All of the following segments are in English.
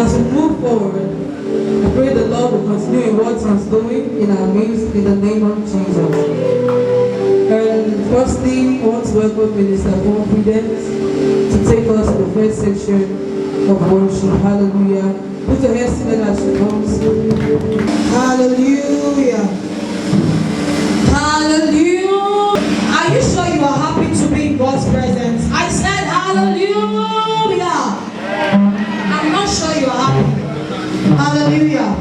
as we move forward, I pray the Lord will continue in what He's doing in our midst in the name of Jesus. And firstly, I want to welcome Minister Confidence to take us to the first section of worship. Hallelujah. Put your hands together as she comes. Hallelujah. Hallelujah. Are you sure you are happy to be in God's presence? I said hallelujah. I'm not sure you are happy. Hallelujah.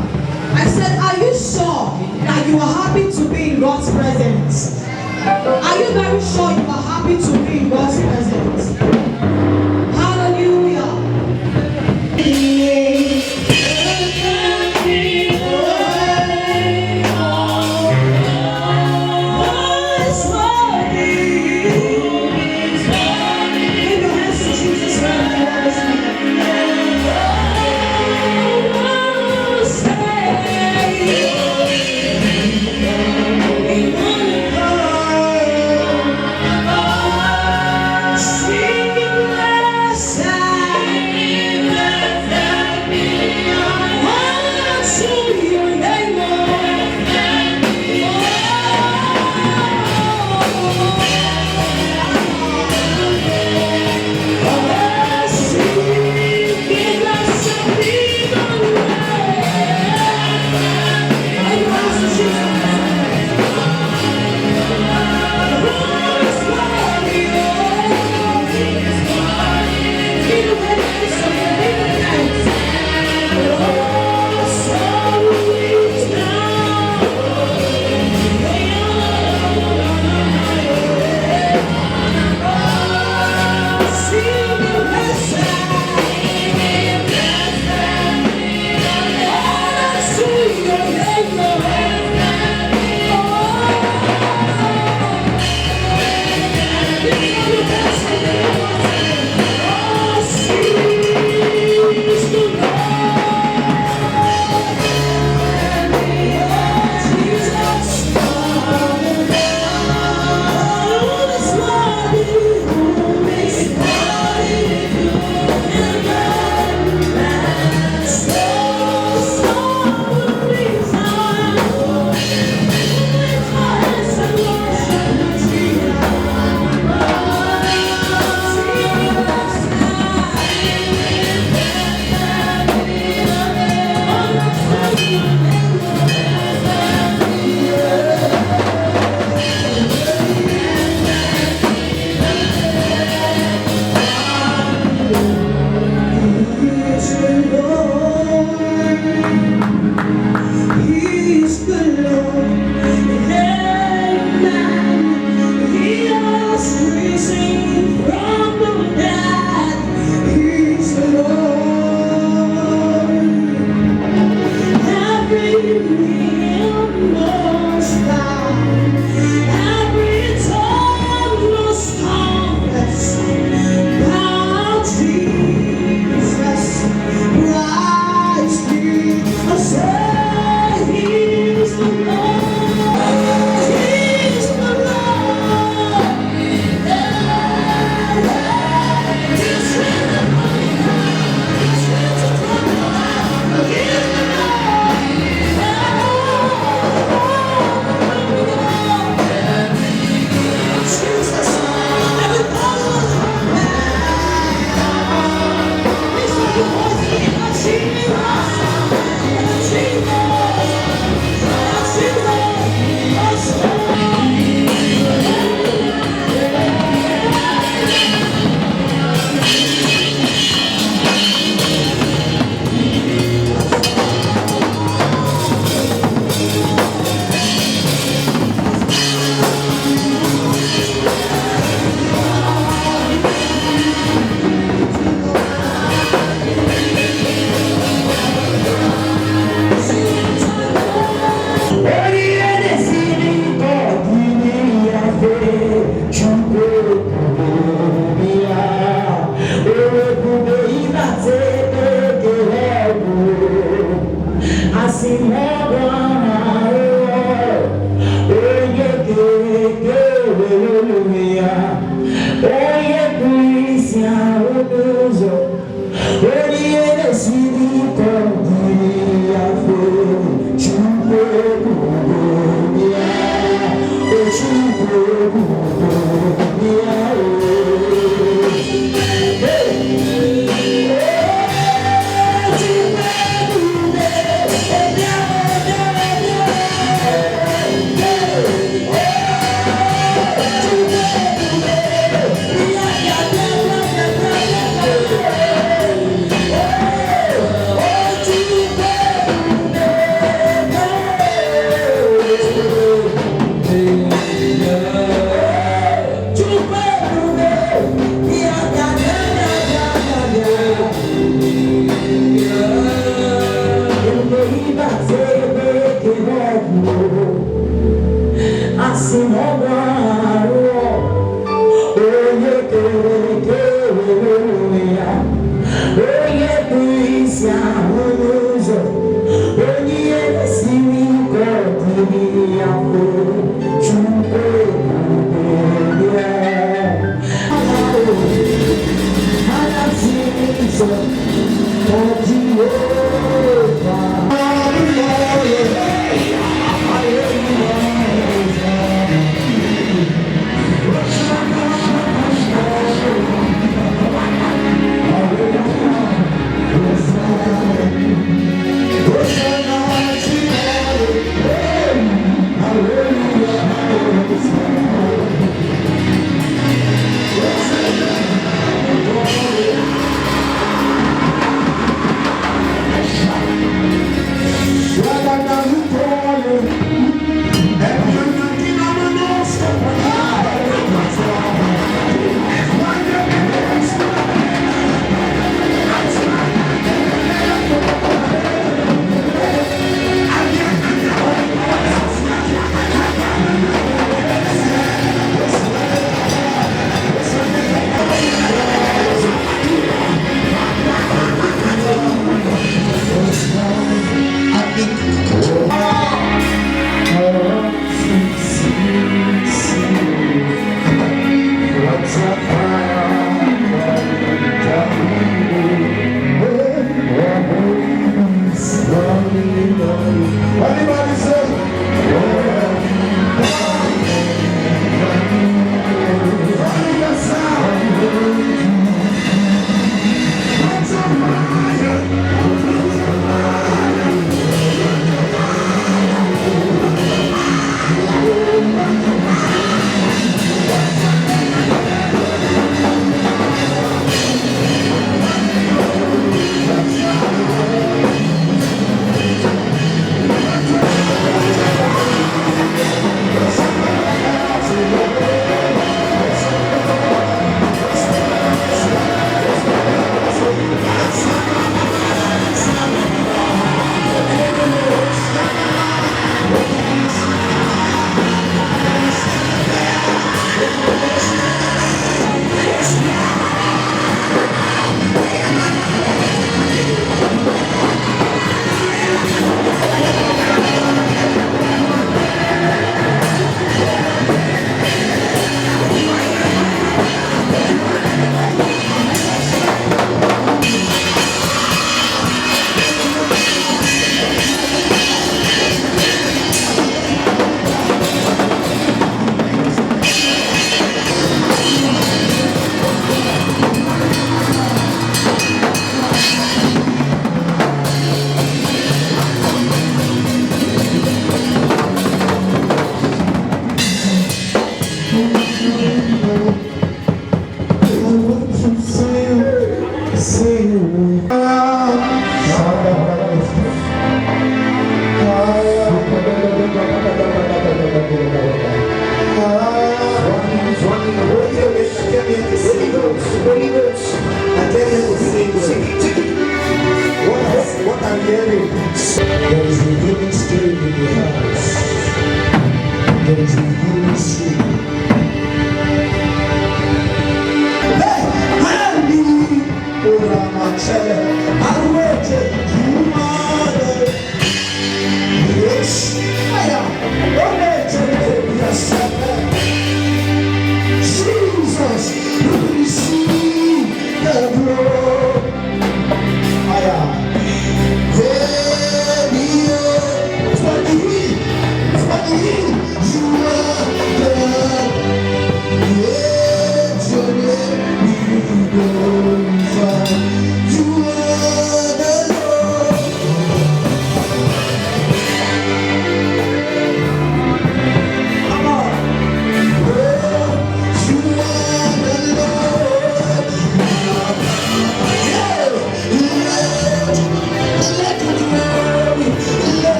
I said, are you sure that you are happy to be in God's presence? Are you very sure you are happy to be in God's presence? Hallelujah.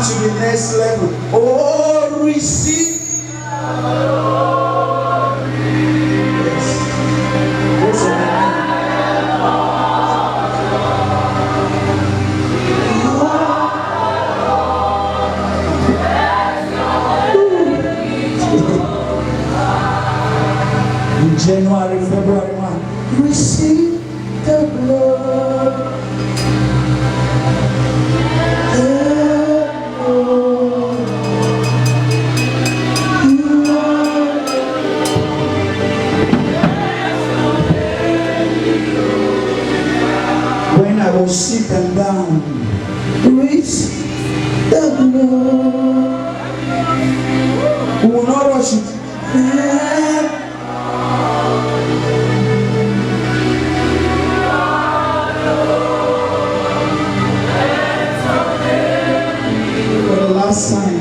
to the next level. Oh, receive. Yes. What's your name? In January, February, March, receive the blood. When I was sick and down, receive the blood. We will not rush it. For the last time,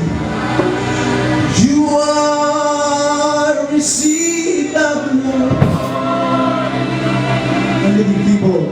you are receive the blood. And the people.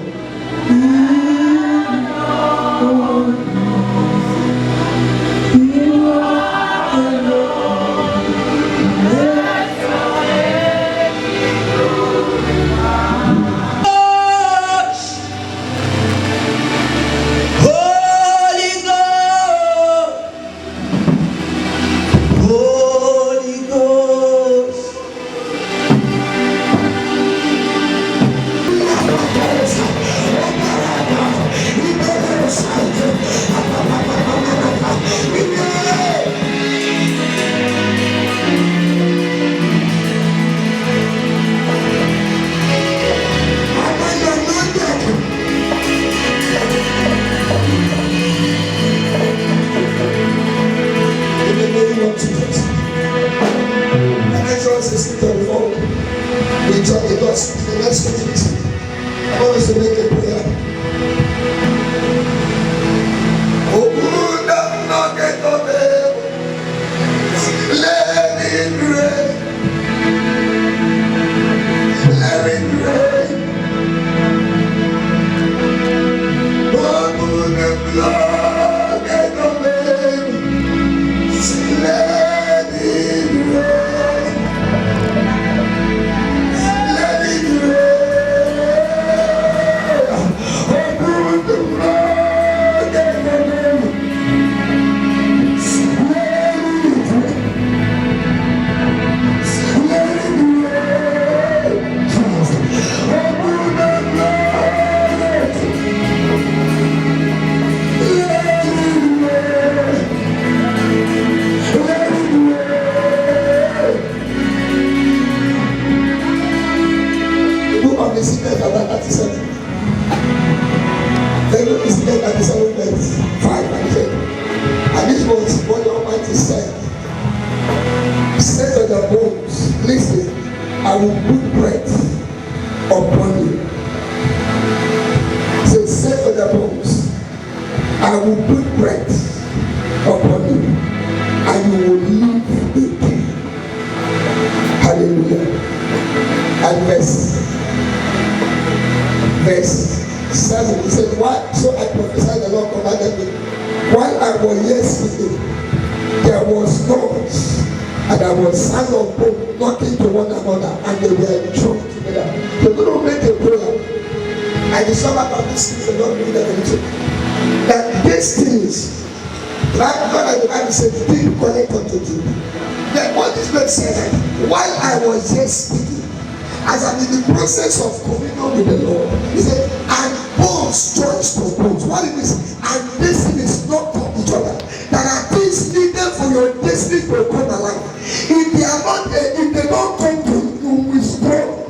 Verse 7, he said, "Why? So I prophesied, the Lord commanded me. While I was yet speaking, there was noise, and there was sound of both knocking to one another, and they were joined together." They couldn't make a prayer. I discovered that these things are not doing anything. That these things, like God and the Bible said, didn't connect unto you. Then what this man said, while I was yet speaking, as I'm in the process of communion with the Lord, he said, and bones joins to bones. What it is, and destiny is not from each other. There are things needed for your destiny to come alive. If they are not, if they don't come to you, you will struggle.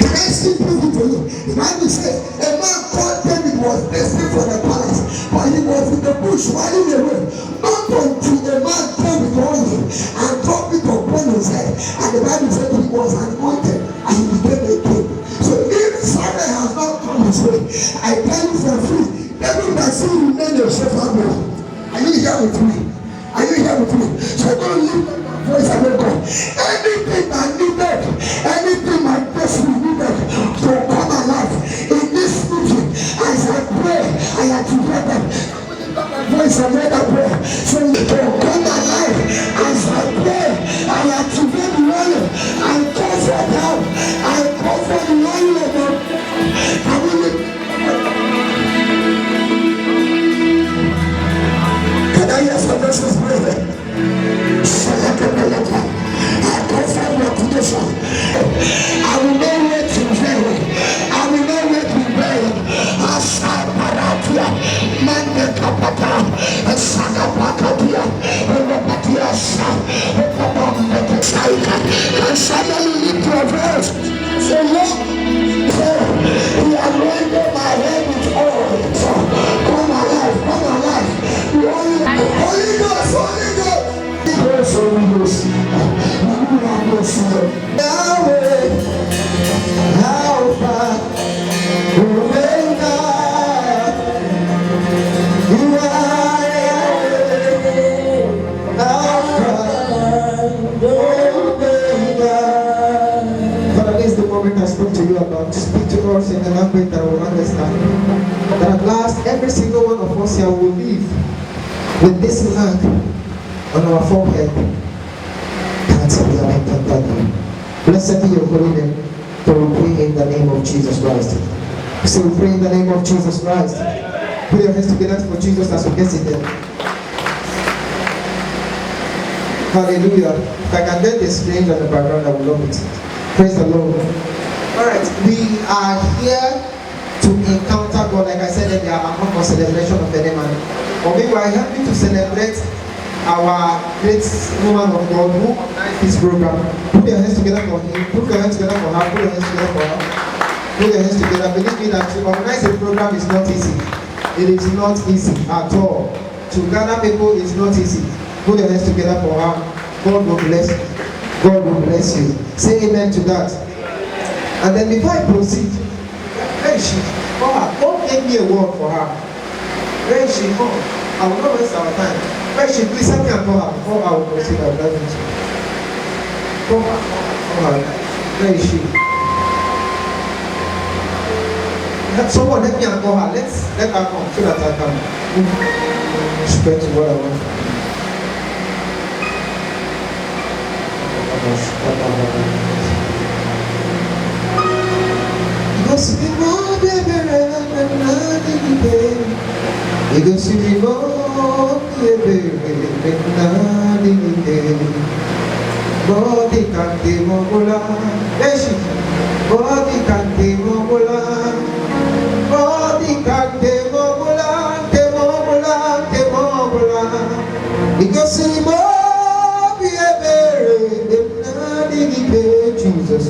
Can I still prove it to you? The Bible says, a man called David was destined for the palace, but he was in the bush running away. Not until the man came with oil and dropped it upon his head. And the Bible said he was anointed and he became a king. So if Samuel has not come his way, I tell you for free, every person will remain your shepherd. Are you here with me? Are you here with me? So don't lift up my voice and let go. Anything I needed, anything my destiny needed to come alive in this meeting, as I pray, I activate them. Lift up my voice and let that pray. So of Jesus praise. I confirm your condition. I will not wait to fail. I will not wait to fail. Asai paratia, mande kapata, esana pakatia, elopatia sa, epamande kesaika. And somebody lift your voice. Say, Lord, you are anointed my head with oil. Come alive, come alive. Holy Ghost, Holy Ghost. Holy Ghost. Yahweh, Alpha, Omega, you are Yahweh, Alpha, Omega. Father, this is the moment I spoke to you about. To speak to us in a language that will understand. That at last, every single one of us here will live with this mark on our forehead. Blessed be your holy name. For we pray in the name of Jesus Christ. So we pray in the name of Jesus Christ. Put your hands together for Jesus as we get seated. Hallelujah. If I can get the screen on the background, I will love it. Praise the Lord. Alright, we are here to encounter God. Like I said earlier, I'm not for celebration of any man. But we are happy to celebrate our great woman of God who organized this program. Put your hands together for him. Put your hands together for her. Put your hands together for her. Put your hands together. Believe me that to organize a program is not easy. It is not easy at all. To gather people is not easy. Put your hands together for her. God will bless you. God will bless you. Say amen to that. And then before I proceed, where is she? For her. God gave me a word for her. Where is she? Oh, I will not waste our time. Where is she? Please help me and call her before I will proceed. I will dive into it. Call her. Call her. Where is she? Someone help me and call her. Let her come so that I can spread to what I want. Body cante mogola, body cante mogola, body cante mogola, mogola, mogola. Because he mo be a berry, Jesus.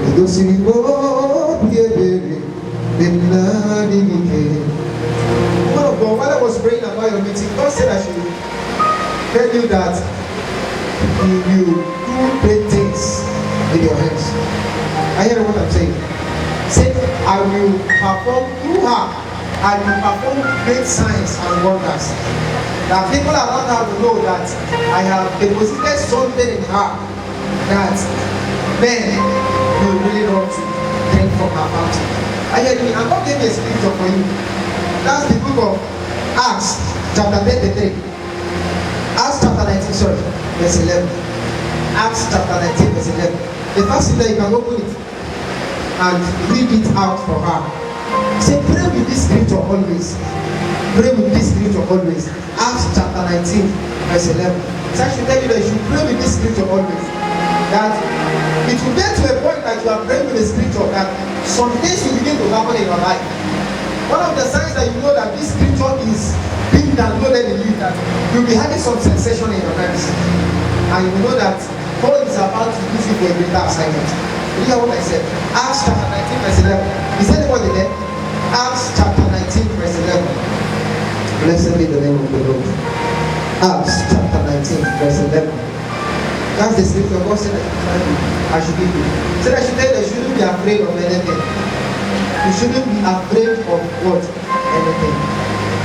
Because he mo be a berry, but while I was praying about your meeting, God said I should tell you that you do great things with your hands. I hear what I'm saying. Say, I will perform through her. I will perform great signs and wonders. That people around her will know that I have deposited something in her that men will really want to drink from her fountain. I hear me. I'm not giving a scripture for you. That's the book of Acts, chapter 33. Acts chapter 19, sorry, verse 11. Acts chapter 19, verse 11. The first thing that you can open it and read it out for her. Say, pray with this scripture always. Pray with this scripture always. Acts chapter 19, verse 11. So I should tell you that you should pray with this scripture always. That it will get to a point that you are praying with the scripture that some things will begin to happen in your life. One of the signs that you know that this scripture is being downloaded in you, that you'll be having some sensation in your hands. And you know that God is about to use you for a greater assignment. You hear what I said? Acts chapter 19, verse 11. Is anybody there? Acts chapter 19, verse 11. Blessed be the name of the Lord. Acts chapter 19, verse 11. That's the scripture God said I should give you. Said I should tell you, you shouldn't be afraid of anything. You shouldn't be afraid of what? Anything.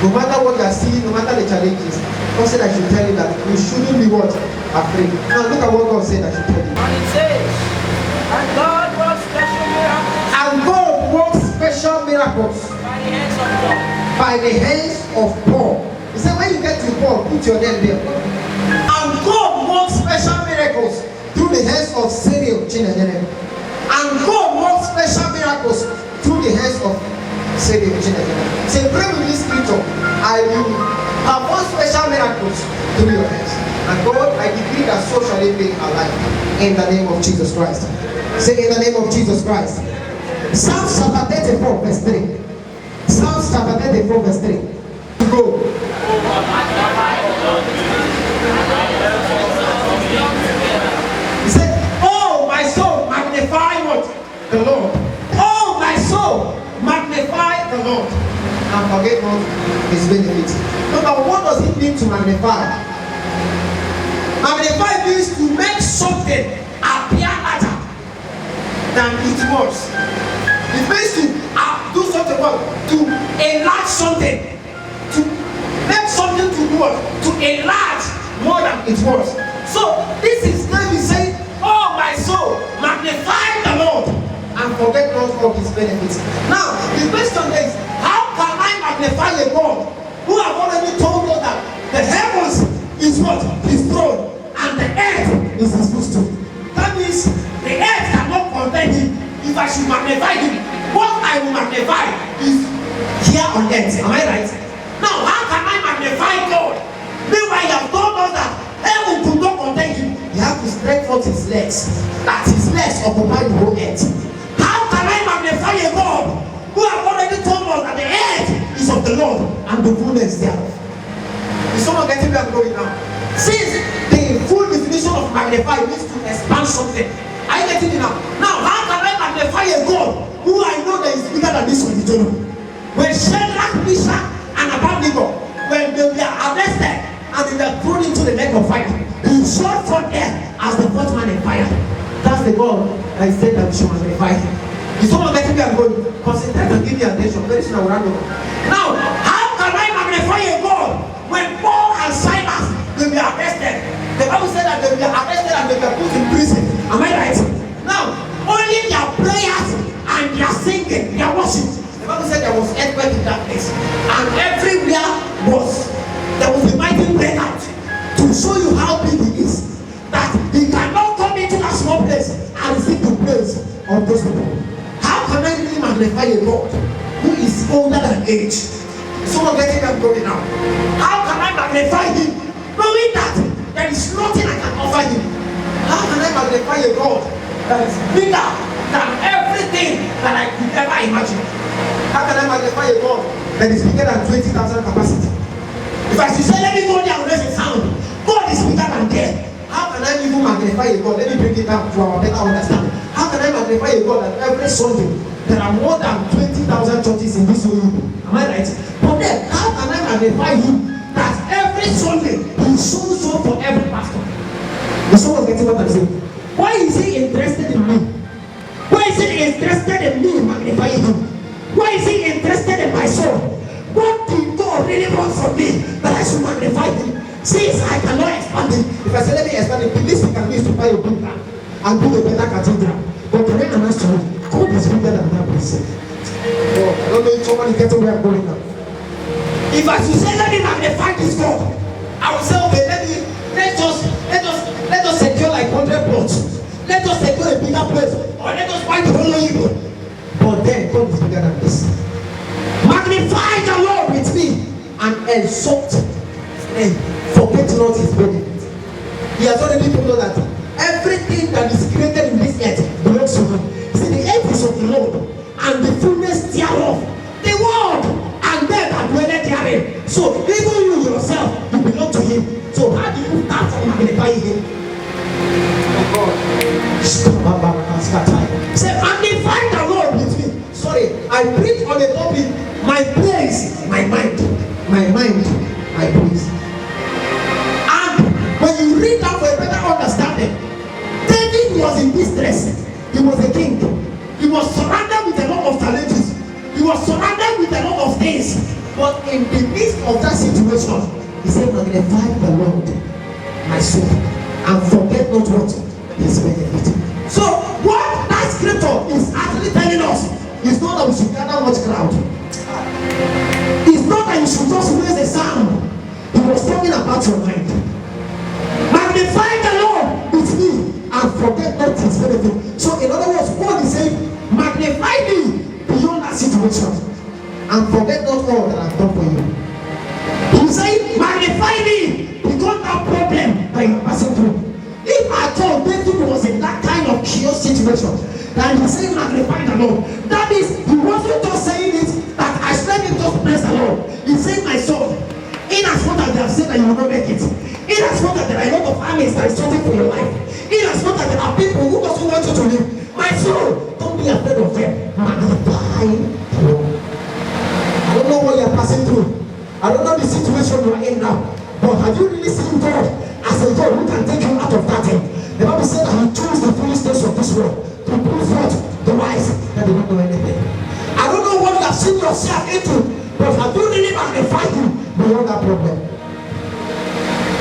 No matter what you are seeing, no matter the challenges, God said I should tell you that you shouldn't be what? Afraid. Now look at what God said I should tell you. And it says, and God works special miracles. And God works special miracles By the hands of God. by the hands of Paul. He said when you get to Paul, put your name there. And God works special miracles through the hands of Cyril. And God works special miracles through the hands of Cyril. Say, pray with this scripture. I will perform special miracles Give me your hands. And God, I decree that so shall it be in our life. In the name of Jesus Christ. Say, in the name of Jesus Christ. Psalms chapter 34 verse 3. Psalms chapter 34 verse 3. Go. He said, oh my soul, magnify what? The Lord. Oh my soul, magnify the Lord. And forget not his benefits. Number one, what does it mean to magnify? Magnify means to make something appear larger than it was. It means to do something what? To enlarge something. To make something to do what? To enlarge more than it was. So this is David saying, oh my soul, magnify the Lord and forget not all his benefits. Now the question is, how can I magnify a God who have already told us that the heavens is what? His throne, and the earth is his footstool. That means the earth cannot contain him. If I should magnify him, what I will magnify is here on earth. Am I right? Now, how can I magnify God? Meanwhile, you have told us that heaven could not contain him. You have to stretch out his legs, that his legs occupy the whole earth. How can I magnify a God who have already told us that the earth is of the Lord and the fullness thereof? Is someone getting where I'm going now? Since the full definition of magnify means to expand something. Are you getting it now? Now, how can I magnify a God who I know that is bigger than this auditorium? When Shadrach, Meshach, and Abednego, when they were arrested and they were thrown into the lake of fire, he shot from there as the fourth man in fire. That's the God I said that we should magnify him. Is someone getting me? I'm going to concentrate and give me attention. Very soon I will run over. Now, how can I magnify a God when Paul and Silas, they were arrested? The Bible said that they were arrested and they were put in prison. Am I right? Now, only their prayers and their singing, their worship. The Bible said there was earthquake in that place, and everywhere there was a mighty breakout to show you how big he is. That he cannot come into that small place and receive the praise of those people. How can I really magnify a God who is older than age? Someone getting that glory now. How can I magnify him, knowing that there is nothing I can offer him? How can I magnify a God that is bigger than everything that I could ever imagine? How can I magnify a God that is bigger than 20,000 capacity? If I should say, let me go there and raise a sound, God is bigger than there. How can I even magnify a God? Let me bring it down to our better understanding. How can I magnify a God that every Sunday there are more than 20,000 churches in this world? Am I right? But then, how can I magnify him that every Sunday he shows up for every pastor? The someone getting what I'm saying? Why is he interested in me? Why is he interested in me magnifying him? Why is he interested in my soul? What did God really want from me that I should magnify him? Since I cannot expand it, if I say let me expand it, the least we can do is to buy a good plan and do a better cathedral. But the way I'm asked to God is bigger than that person. Oh, I don't know if someone is getting where I'm going now. If I should say let me magnify this God, I will say okay, let us secure like 100 plots. Let us secure a bigger place, or let us find the whole evil. But then God is bigger than this. Magnify the Lord with me and exalt and forget not his benefit. He has already told us that everything that is created in this earth belongs to him. See, the earth is of the Lord and the fullness thereof, the world and them that dwell therein. So even you yourself, you belong to him. So how do you start magnifying him? Oh God. Say, magnify the Lord with me. Sorry, I preach on the topic, my praise, my mind, my praise. And when you read that for a better understanding, David was in distress. He was a king. He was surrounded with a lot of challenges. He was surrounded with a lot of things. But in the midst of that situation, he said, magnify the Lord, my soul, and forget not what his benefit. So what that scripture is actually telling us is not that we should gather much crowd. It's not that you should just raise a sound. He was talking about your mind. Magnify the Lord with me and forget not his benefit. So in other words, God is saying, magnify me beyond that situation and forget not all that I've done for you. He's saying, magnify me because that situation. And he said, magnify the Lord. That means he wasn't just saying it that I said it, just bless the Lord. He said, my son, in as much as they have said that you will not make it, in as much as there are a lot of armies that is fighting for your life, in as much as there are people who doesn't want you to live, my soul, don't be afraid of them. Magnify the Lord. I don't know what you are passing through. I don't know the situation you are in now. But have you really seen God as a God who can take you out of that thing? The Bible said that he chose the foolishness of this world to prove forth the wise that they don't know anything. I don't know what you have seen yourself into, but have you really magnified you beyond that problem?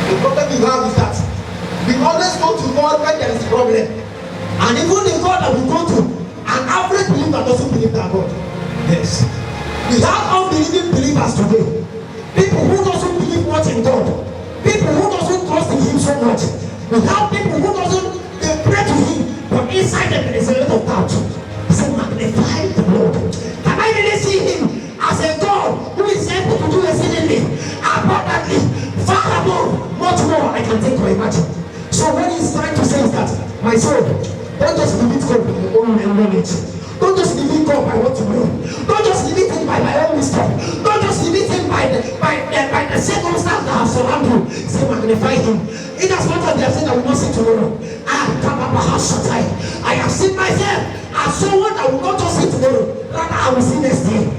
The problem you have is that we always go to God when there is a problem. And even the God that we go to, an average believer doesn't believe that God. Yes. We have unbelieving believers today. People who doesn't believe much in God. People who doesn't trust in him so much. We have people who doesn't, they pray to him, but inside them there is a lot of doubt. He said, magnify the Lord. Can I really see him as a God who is able to do exceedingly, abundantly, far above, much more I can think or imagine? So what he's trying to say is that, my soul, don't just limit God with your own knowledge. Don't just limit God by what you know. Don't just limit him by my own wisdom. Don't just limit him by the circumstance that have surrounded you. Say, magnify him. In as much as they have said that we must see tomorrow. I have seen myself as someone that will not just see tomorrow. Rather, I will see next day.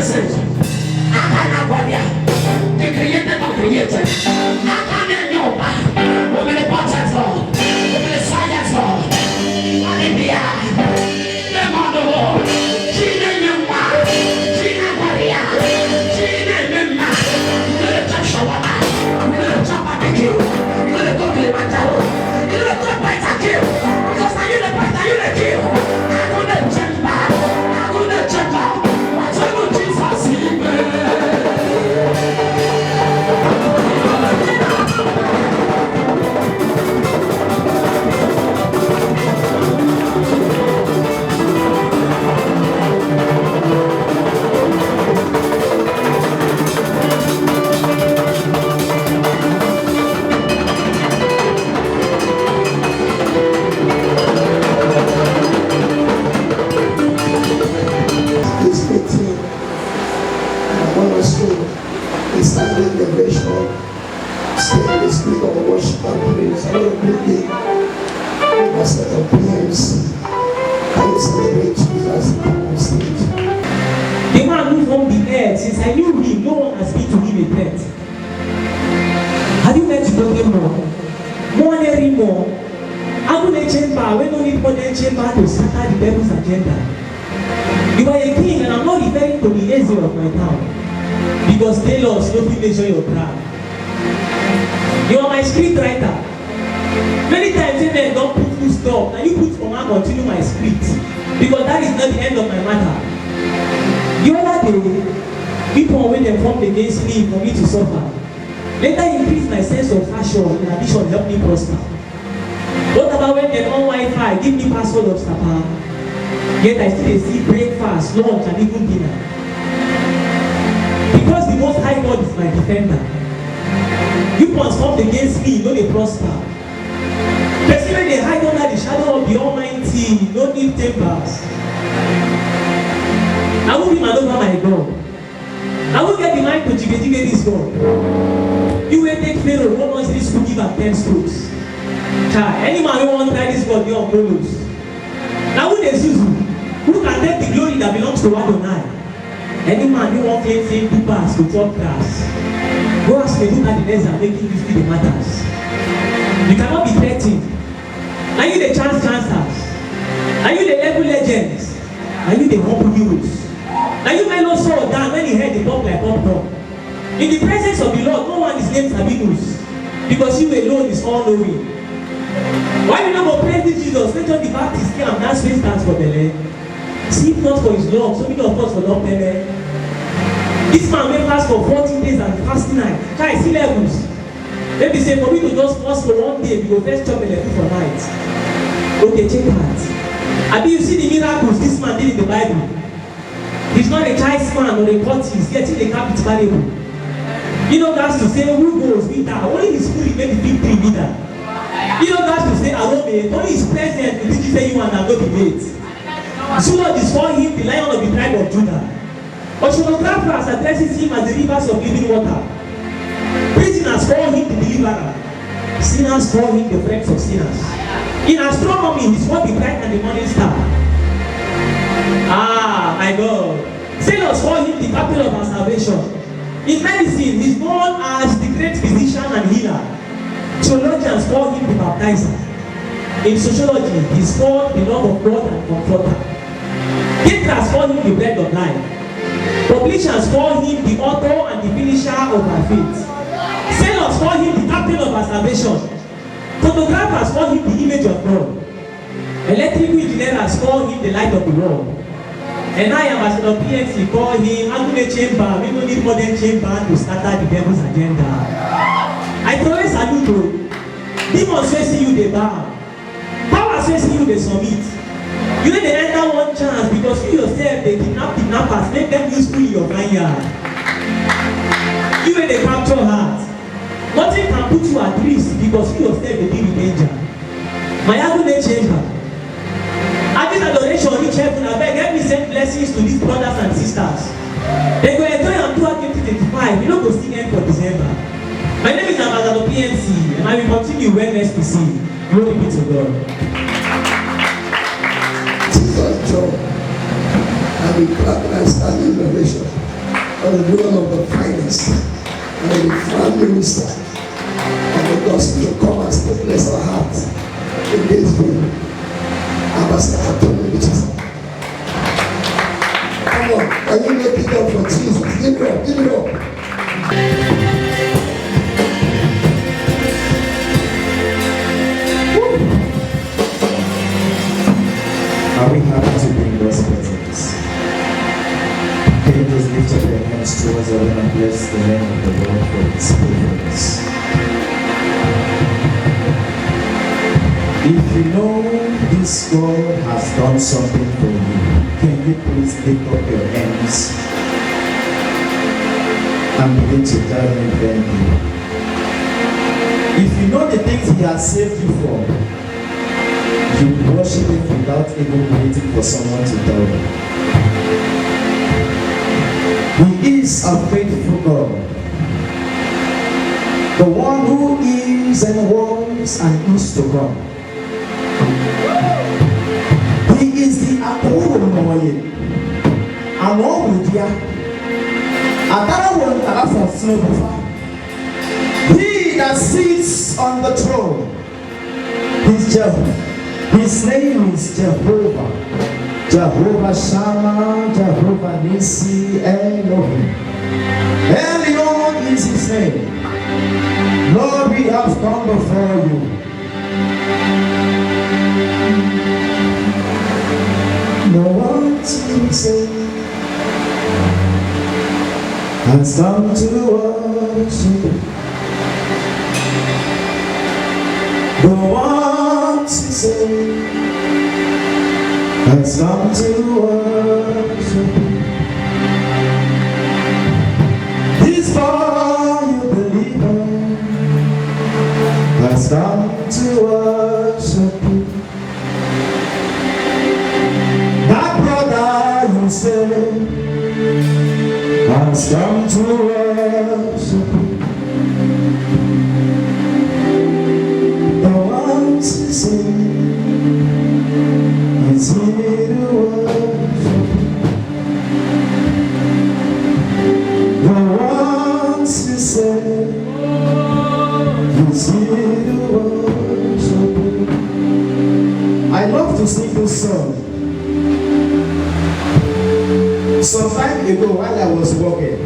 message. I can't go there. The creator not created. I can't know. Women the project Lord. Women the science Lord. Hallelujah. The mother Lord. Gina Yuma. Gina Maria. Gina Yuma. Let it touch your water. Let it jump at the kill. Let it go to the matter. Let it jump at the kill. Because I need a fight. I need a kill. I'm gonna jump back. I'm gonna jump back. What's up with Jesus? This 18, I want us to be standing in the vision, stay in the spirit of worship and praise. I want to bring in a set of PMC. Can you celebrate Jesus on stage? The man who formed the earth, since I knew him, no one has been to him a threat. Have you met him more? More than more. I will not chamber, we don't need more than chamber to scatter the devil's agenda. You are a king, and I'm not referring to the Ezra of my town. Because tailors don't measure your crown. You are my script writer. Many times men don't put full stop, and you put command continue my script. Because that is not the end of my matter. The other day, people when they formed against me for me to suffer. Later increase my sense of fashion in addition help me prosper. What about when they on Wi-Fi, give me password of Sapa? Yet I still see breakfast, lunch, and even dinner. Because the Most High God is my defender. You once formed against me, no they prosper. Person when they hide under the shadow of the Almighty, no need tempers. I won't be man over my God. I won't get the mind to jiggy this God. You will take Pharaoh, one month this could give up 10 strokes. Any man who wants to try this God, you are close. Now who is Zuzu? Who can take the glory that belongs to Adonai? Any man who wants to claim two pass to chop grass. Go ask me look at the next and making you feel the matters. You cannot be threatened. Are you the chancers? Are you the level legends? Are you the humble heroes? Are you men not saw down when he heard the talk like popcorn? In the presence of the Lord, no one is named Sabinus. Because you alone is all knowing. Why you not go praise this Jesus? Let John the Baptist came and that's where stands for Bele. See if not for his love, so many of us for long Bele. This man may fast for 14 days and fasting night. Try see levels. Maybe say for me to just fast for 1 day, we go first chop Bele for night. Okay, check that. Abi you see the miracles this man did in the Bible. He's not a child man or a tortoise, yet he can't be valuable. You know that's to say who goes with that. Only his spirit made the victory with that. You know that's to say Arome, only his presence will teach you and not be late. So Lord is for him the lion of the tribe of Judah. Oceanographers addresses him as the rivers of living water. Prisoners call him the deliverer. Sinners call him the friends of sinners. In astronomy, he's called the bright and the morning star. Ah, my God. Sailors call him the captain of our salvation. In medicine, he's known as the great physician and healer. Theologians call him the baptizer. In sociology, he's called the Lord of God and Comforter. Thinkers call him the bread of life. Publishers call him the author and the finisher of our faith. Sailors call him the captain of our salvation. Photographers call him the image of God. Electrical engineers call him the light of the world. And I am as an PNC call him Agune Chamber. We don't need modern chamber to scatter the devil's agenda. I always salute you. Demons say you they bow. Power says you they submit. You know they enter one chance because you yourself they kidnappers, make them useful in your vineyard. You when they capture heart. Nothing can put you at risk because you yourself they deal with danger. My Agune Chamber. At this adoration, reach heaven, I beg, help me send blessings to these brothers and sisters. They go enjoy and do at 2025. You don't go sing end for December. My name is Ambassador PNC, and I will continue when next to see. Glory be to God. Jesus, John, and we clap and stand in revelation. for the role of the finest and the prime minister of the gospel to come and stabilize our hearts in this way. Ambassador Anthony Richardson. Come on, can you make it up for Jesus? Give it up, give it up. Are we happy to be in God's presence? Can you just lift up your hands towards heaven and bless the name of the Lord for His faithfulness? If you know this God has done something for you, can you please lift up your hands and begin to tell Him thank you? If you know the things He has saved you from, you worship Him without even waiting for someone to tell you. He is a faithful God, the one who is and was and is to come. He is the Akomoye, Amomudia, Atarawon Tarafon Snobufa. He that sits on the throne is Jehovah. His name is Jehovah. Jehovah Shammah, Jehovah Nissi, Elohim. Elion is His name. Lord, we have come before you. No one to say has come to worship. The one to say has come to worship. This boy you believe in has come to worship you. That brother you say has come to worship you. The one to say is here to worship. The ones who say is here to worship. I love to sing this song. Some time ago while I was working,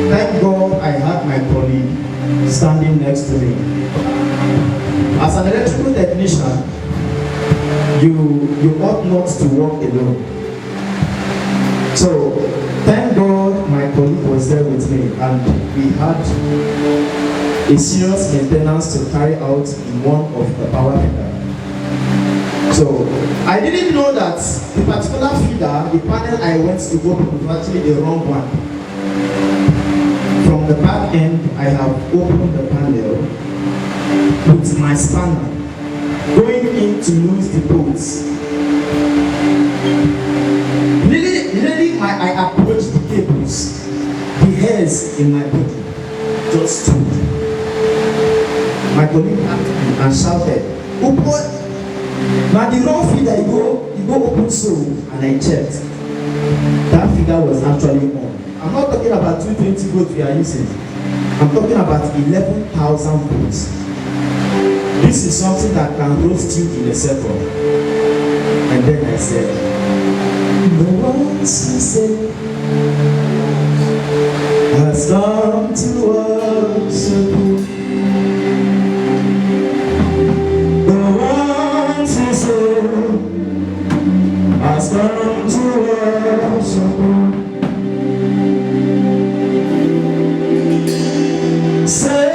thank God I had my colleague standing next to me. As an electrical technician, you ought not to work alone. So thank God my colleague was there with me, and we had a serious maintenance to carry out in one of the power feeder. So I didn't know that the particular feeder, the panel I went to go to, was actually the wrong one. From the back end, I have opened the panel with my spanner, going in to lose the bolts. Really, I approached the cables, the hairs in my body just stood. My colleague asked me and shouted, "Oh boy, now the wrong feeder, you go open so," and I checked. That feeder was actually on. I'm not talking about 220 volts we are using. I'm talking about 11,000 volts. This is something that can roast you in a second. And then I said, "The ones who say has come to worship you. The ones who say has come to worship you. Say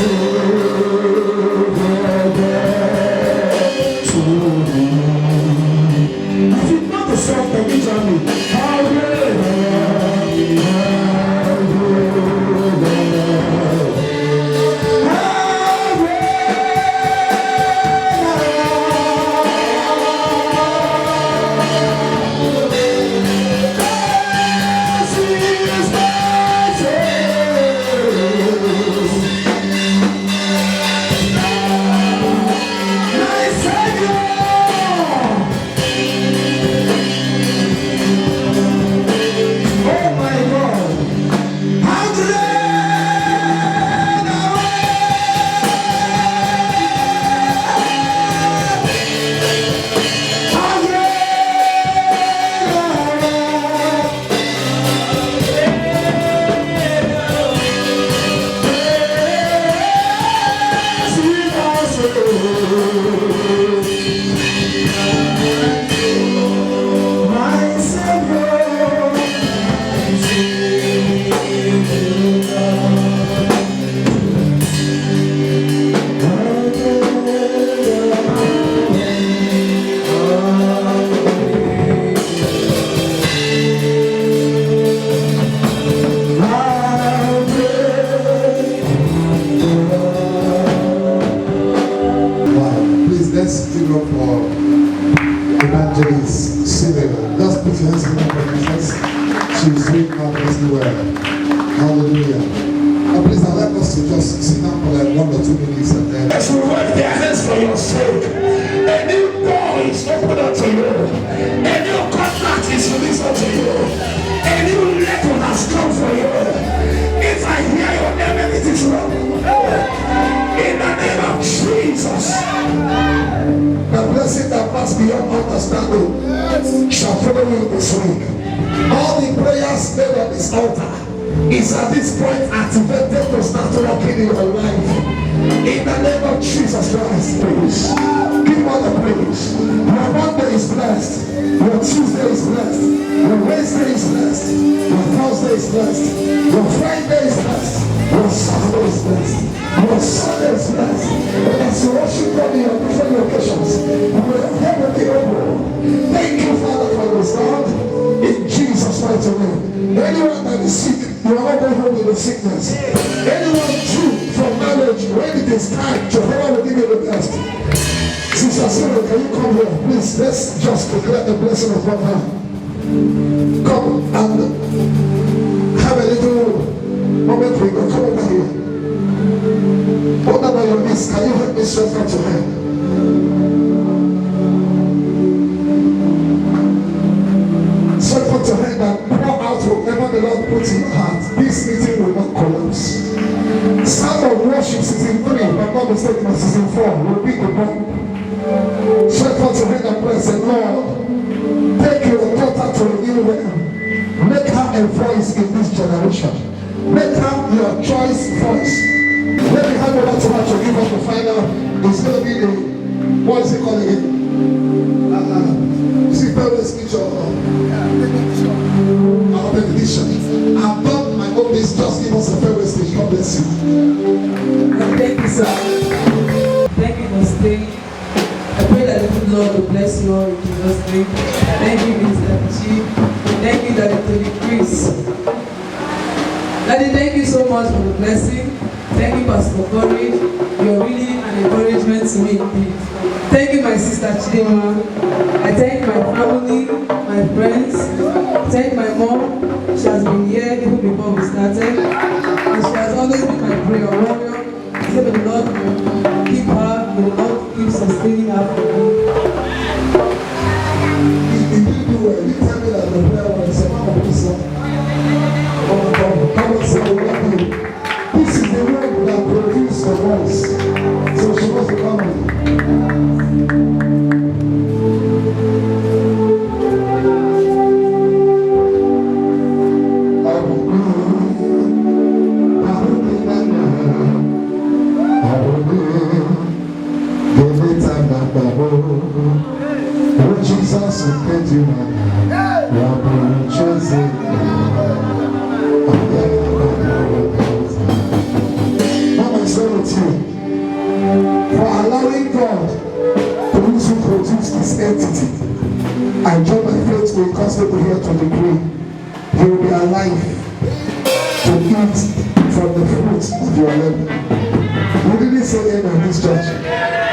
If you know the song, can you join me? How Please, let's give up for Evangelist Cyril. Just put your hands in for Jesus. She's doing marvelously well. Hallelujah. And please, I'd like us to just sit down for like 1 or 2 minutes and then. let's revive their hands for your sake. A new door is open unto you. A new contract is released unto you. A new letter has come for you. If I hear your name and it is wrong, in the name of Jesus, The blessing that passes beyond understanding shall follow you this week. All the prayers made on this altar is at this point activated to start working in your life. In the name of Jesus Christ, praise. Give all the praise. Your Monday is blessed. Your Tuesday is blessed. Your Wednesday is blessed. Your Thursday is blessed. Your Friday is blessed. Your Saturday is blessed. Your Sunday is blessed. And as you worship God in your different locations, you will have everything over. Thank you, Father, for this God. In Jesus' mighty name. Anyone that is sick, you are not going home with the sickness. Anyone true from marriage, when it is time, Jehovah will give you the best. Sister Cyril, can you come here? Please, let's just declare the blessing of God now. Come and have a little moment with God. Come over here. Hold on by your knees. Can you help me stretch out your hand? Stretch out your hand and pour out whatever the Lord puts in your heart. This meeting will not collapse. Sound of worship season 3, if I'm not mistaken, season 4 will be the bomb. Stretch out your hand and pray. Say, Lord, take your daughter to a new realm. Make her a voice in this generation. Make her your choice voice. Let me hand over to her to give us the final. It's going to be the, what is it called again? See, farewell speech or our benediction. I've done my own best. Just give us a farewell speech. God bless you. Thank you, sir. Thank you for staying. I pray that the good Lord will bless you all in Jesus' name. Thank you, Mr. Chi. Thank you, Daddy Tony Chris. Daddy, thank you so much for the blessing. Thank you, Pastor Corey. You're really an encouragement to me indeed. Thank you, my sister Chidima. I thank my family, my friends. Thank my mom. She has been here even before we started. And she has always been my prayer warrior. Say may the Lord keep her, may the Lord keep sustaining her for me. If you do well, you tell me that the prayer was a man of wisdom. Oh my God, come and say, we love you. This is the word that produces the voice. So she must be coming. Jesus will get you now. You are being chosen. Mama is going to celebrate you for allowing God to use you to produce this entity. I join my faith will cause people here to decree you will be alive to eat from the fruits of your labor. You didn't say amen in this church.